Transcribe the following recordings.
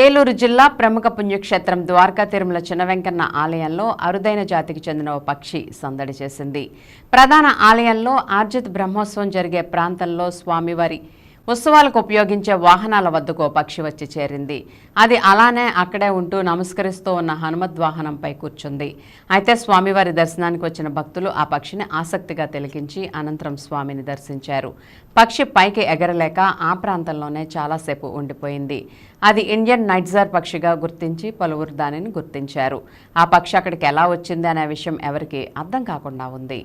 ఏలూరు జిల్లా ప్రముఖ పుణ్యక్షేత్రం ద్వారకా తిరుమల చిన్నవెంకన్న ఆలయంలో అరుదైన జాతికి చెందిన ఓ పక్షి సందడి చేసింది. ప్రధాన ఆలయంలో ఆర్జిత్ బ్రహ్మోత్సవం జరిగే ప్రాంతంలో స్వామివారి ఉత్సవాలకు ఉపయోగించే వాహనాల వద్దకు ఓ పక్షి వచ్చి చేరింది. అది అలానే అక్కడే ఉంటూ నమస్కరిస్తూ ఉన్న హనుమద్వాహనంపై కూర్చుంది. అయితే స్వామివారి దర్శనానికి వచ్చిన భక్తులు ఆ పక్షిని ఆసక్తిగా తిలకించి అనంతరం స్వామిని దర్శించారు. పక్షి పైకి ఎగరలేక ఆ ప్రాంతంలోనే చాలాసేపు ఉండిపోయింది. అది ఇండియన్ నైట్జర్ పక్షిగా గుర్తించి పలువురు దానిని గుర్తించారు. ఆ పక్షి అక్కడికి ఎలా వచ్చింది అనే విషయం ఎవరికీ అర్థం కాకుండా ఉంది.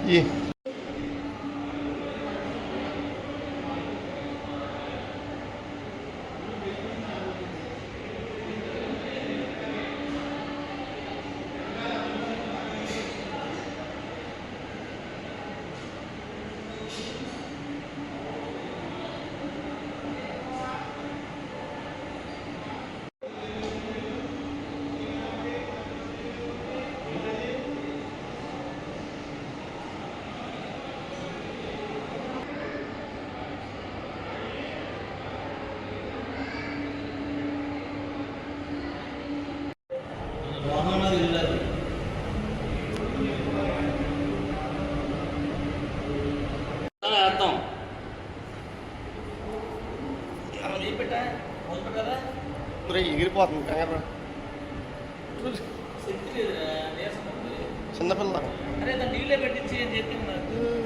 Yeah. ఎగిరిపోతుంది కంగారు చిన్నపిల్ల అరే నీళ్ళే పెట్టించి ఏం చెప్తున్నారు.